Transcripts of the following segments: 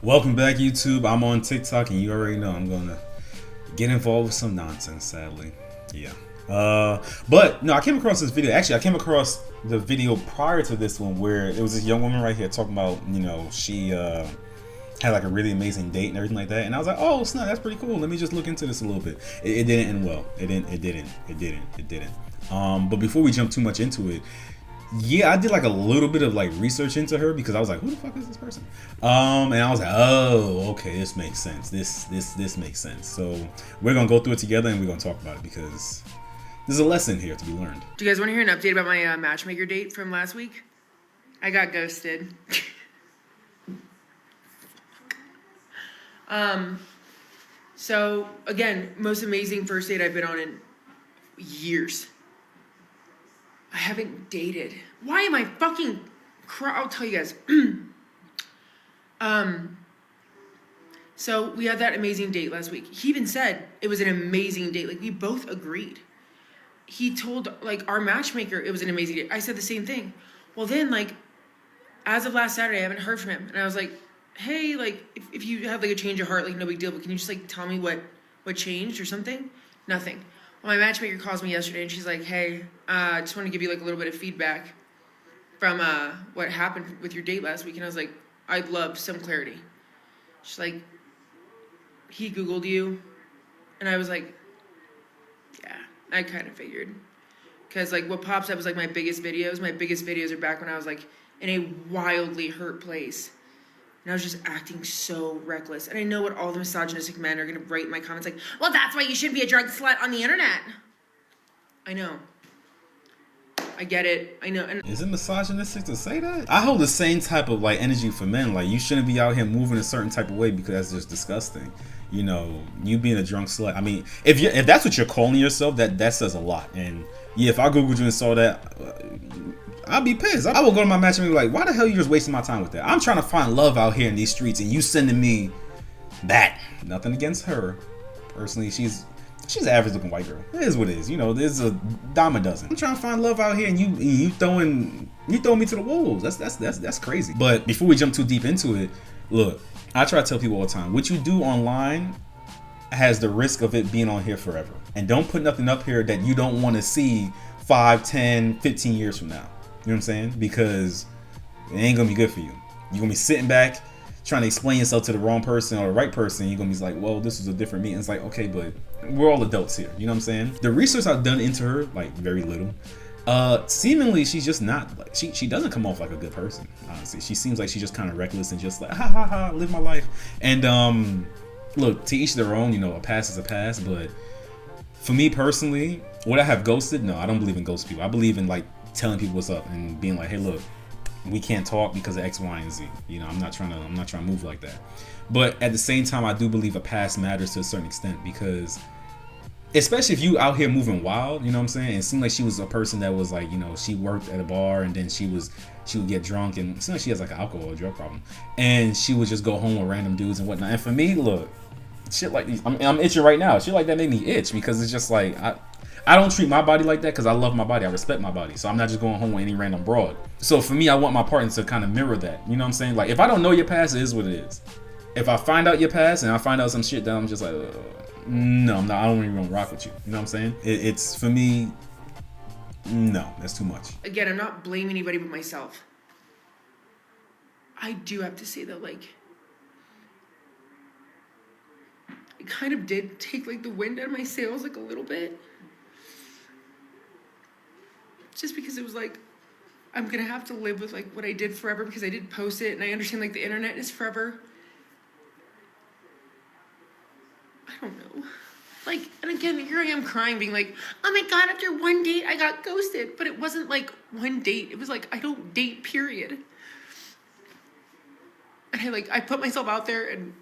Welcome back, YouTube. I'm on TikTok, and you already know I'm gonna get involved with some nonsense, sadly. Yeah. But no, I came across this video. Actually, I came across the video prior to this one where it was this young woman right here talking about, she had like a really amazing date and everything like that. And I was like, oh snap, that's pretty cool. Let me just look into this a little bit. It didn't end well. It didn't. But before we jump too much into it, yeah, I did like a little bit of like research into her because I was like, who the fuck is this person? And I was like, oh, okay, this makes sense. This makes sense. So we're gonna go through it together and we're gonna talk about it because there's a lesson here to be learned. Do you guys want to hear an update about my matchmaker date from last week? I got ghosted. So again, most amazing first date I've been on in years. I haven't dated. Why am I fucking I'll tell you guys. So we had that amazing date last week. He even said it was an amazing date. Like, we both agreed. He told, like, our matchmaker it was an amazing date. I said the same thing. Well, then, like, as of last Saturday, I haven't heard from him. And I was like, hey, like, if you have, like, a change of heart, like, no big deal, but can you just, like, tell me what changed or something? Nothing. Well, my matchmaker calls me yesterday, and she's like, hey, I just want to give you, like, a little bit of feedback from what happened with your date last week. And I was like, I'd love some clarity. She's like, he Googled you. And I was like, yeah, I kind of figured. Because, like, what pops up is, like, my biggest videos. My biggest videos are back when I was, like, in a wildly hurt place. And I was just acting so reckless. And I know what all the misogynistic men are going to write in my comments, like, well, that's why you shouldn't be a drug slut on the internet. I know. I get it. I know. And is it misogynistic to say that? I hold the same type of like energy for men. Like, you shouldn't be out here moving a certain type of way because that's just disgusting. You know, you being a drunk slut. I mean, if that's what you're calling yourself, that says a lot. And yeah, if I googled you and saw that, I'd be pissed. I will go to my match and be like, why the hell are you just wasting my time with that? I'm trying to find love out here in these streets, and you sending me that. Nothing against her. Personally, she's an average looking white girl. It is what it is. You know, there's a dime a dozen. I'm trying to find love out here, and you throwing me to the wolves. That's crazy. But before we jump too deep into it, look, I try to tell people all the time, what you do online has the risk of it being on here forever. And don't put nothing up here that you don't want to see 5, 10, 15 years from now. You know what I'm saying? Because it ain't gonna be good for you. You're gonna be sitting back trying to explain yourself to the wrong person or the right person. You're gonna be like, well, this was a different me. And it's like, okay, but we're all adults here. You know what I'm saying? The research I've done into her, like, very little. Seemingly she's just not like, she doesn't come off like a good person, honestly. She seems like she's just kind of reckless and just like, ha ha ha, live my life. And look, to each their own, you know, a past is a past. But for me personally, would I have ghosted? No, I don't believe in ghost people. I believe in like telling people what's up and being like, hey, look, we can't talk because of X, Y, and Z. You know, I'm not trying to move like that. But at the same time, I do believe a past matters to a certain extent, because especially if you out here moving wild, you know what I'm saying? It seemed like she was a person that was like, you know, she worked at a bar and then she would get drunk, and it seemed like she has like an alcohol or drug problem, and she would just go home with random dudes and whatnot. And for me, look, shit like these, I'm itching right now. Shit like that made me itch, because it's just like, I don't treat my body like that because I love my body. I respect my body. So I'm not just going home with any random broad. So for me, I want my partner to kind of mirror that. You know what I'm saying? Like, if I don't know your past, it is what it is. If I find out your past and I find out some shit that I'm just like, no, I'm not. I don't even want to rock with you. You know what I'm saying? It's for me, no, that's too much. Again, I'm not blaming anybody but myself. I do have to say that, like, it kind of did take like the wind out of my sails, like, a little bit. Just because it was like, I'm gonna have to live with like what I did forever, because I did post it, and I understand like the internet is forever. I don't know. Like, and again, here I am crying, being like, oh my God, after one date, I got ghosted. But it wasn't like one date. It was like, I don't date, period. And I put myself out there, and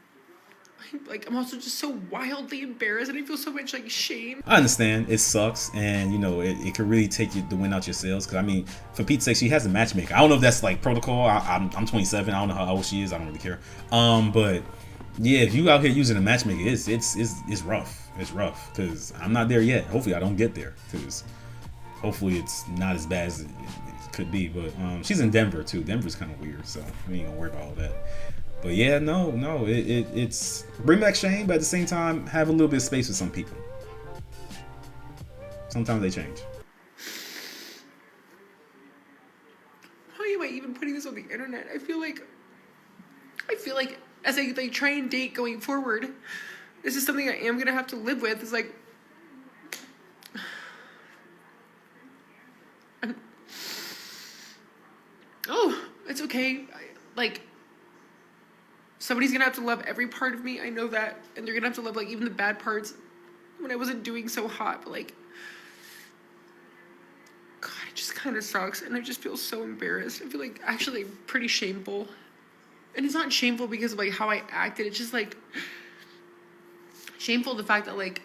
I'm also just so wildly embarrassed, and I feel so much like shame. I understand, it sucks, and you know, it could really take the wind out your sails. Because I mean, for Pete's sake, she has a matchmaker. I don't know if that's like protocol. I'm 27. I don't know how old she is. I don't really care. But yeah, if you out here using a matchmaker, it's rough. It's rough, because I'm not there yet. Hopefully, I don't get there, because hopefully it's not as bad as it could be. But she's in Denver too. Denver's kind of weird, so we ain't gonna worry about all that. But yeah, no, it's bring back Shane, but at the same time, have a little bit of space for some people. Sometimes they change. Why am I even putting this on the internet? I feel like as I try and date going forward, this is something I am gonna have to live with. It's like, oh, it's okay. Somebody's gonna have to love every part of me. I know that, and they're gonna have to love like even the bad parts when I wasn't doing so hot. But like, God, it just kind of sucks, and I just feel so embarrassed. I feel like actually pretty shameful, and it's not shameful because of like how I acted. It's just like shameful the fact that like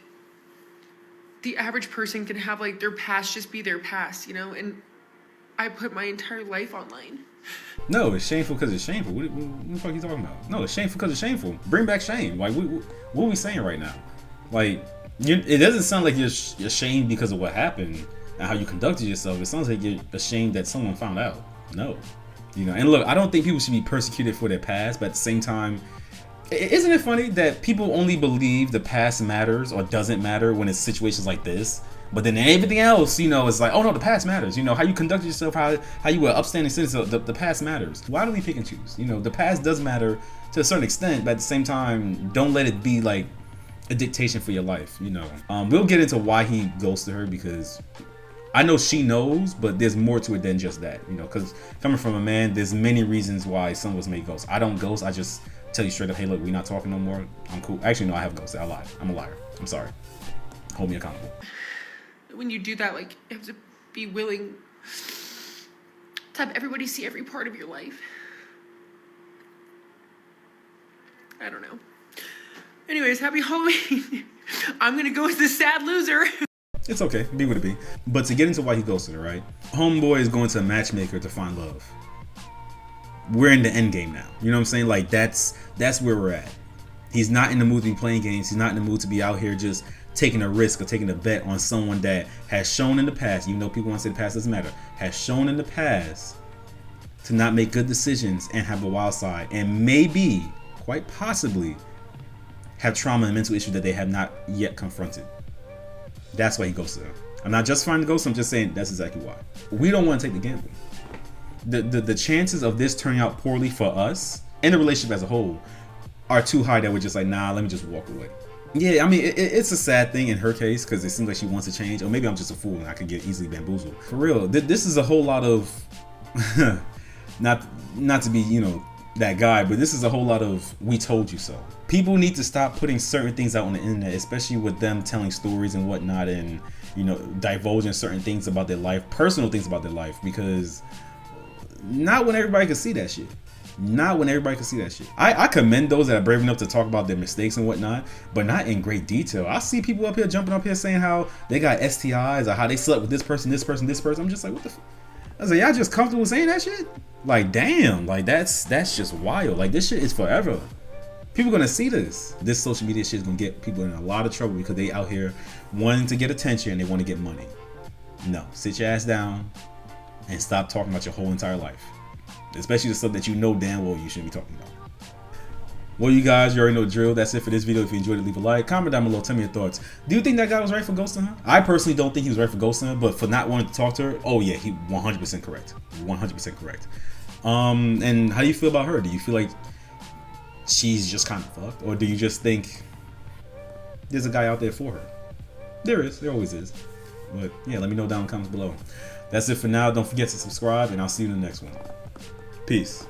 the average person can have like their past just be their past, you know, and I put my entire life online. No, it's shameful because it's shameful. What the fuck are you talking about? No, it's shameful because it's shameful. Bring back shame. Like, what are we saying right now? Like, it doesn't sound like you're ashamed because of what happened and how you conducted yourself. It sounds like you're ashamed that someone found out. No. You know, and look, I don't think people should be persecuted for their past, but at the same time, isn't it funny that people only believe the past matters or doesn't matter when it's situations like this? But then everything else, you know, is like, oh no, the past matters. You know, how you conducted yourself, how you were upstanding citizen, the past matters. Why do we pick and choose? You know, the past does matter to a certain extent, but at the same time, don't let it be like a dictation for your life, you know. We'll get into why he ghosted her, because I know she knows, but there's more to it than just that, you know, because coming from a man, there's many reasons why some of us may ghost. I don't ghost, I just tell you straight up, hey look, we're not talking no more, I'm cool. Actually, no, I have ghosted, I lied, I'm a liar, I'm sorry. Hold me accountable. When you do that, like, you have to be willing to have everybody see every part of your life. I don't know. Anyways, happy Halloween. I'm gonna go with the sad loser. It's okay, be what it be. But to get into why he ghosted her, right? Homeboy is going to a matchmaker to find love. We're in the end game now. You know what I'm saying? Like, that's where we're at. He's not in the mood to be playing games. He's not in the mood to be out here just taking a risk or taking a bet on someone that has shown in the past, even though people want to say the past doesn't matter, has shown in the past to not make good decisions and have a wild side, and maybe, quite possibly, have trauma and mental issues that they have not yet confronted. That's why he ghosted her. I'm not justifying the ghost, I'm just saying that's exactly why. We don't want to take the gamble. The chances of this turning out poorly for us and the relationship as a whole are too high that we're just like, nah, let me just walk away. Yeah, I mean, it's a sad thing in her case because it seems like she wants to change, or maybe I'm just a fool and I could get easily bamboozled. For real, this is a whole lot of, not to be, you know, that guy, but this is a whole lot of we told you so. People need to stop putting certain things out on the internet, especially with them telling stories and whatnot, and, you know, divulging certain things about their life, personal things about their life, because not when everybody can see that shit. Not when everybody can see that shit. I commend those that are brave enough to talk about their mistakes and whatnot, but not in great detail. I see people up here jumping up here saying how they got STIs or how they slept with this person. I'm just like, what the f? I was like, y'all just comfortable saying that shit? Like, damn, like that's just wild. Like, this shit is forever. People gonna see this. This social media shit is gonna get people in a lot of trouble because they out here wanting to get attention and they want to get money. No, sit your ass down and stop talking about your whole entire life. Especially the stuff that you know damn well you shouldn't be talking about. Well, you guys, you already know the drill. That's it for this video. If you enjoyed it, leave a like. Comment down below. Tell me your thoughts. Do you think that guy was right for ghosting her? I personally don't think he was right for ghosting her, but for not wanting to talk to her, oh yeah, he 100% correct. 100% correct. And how do you feel about her? Do you feel like she's just kind of fucked? Or do you just think there's a guy out there for her? There is. There always is. But yeah, let me know down in the comments below. That's it for now. Don't forget to subscribe, and I'll see you in the next one. Peace.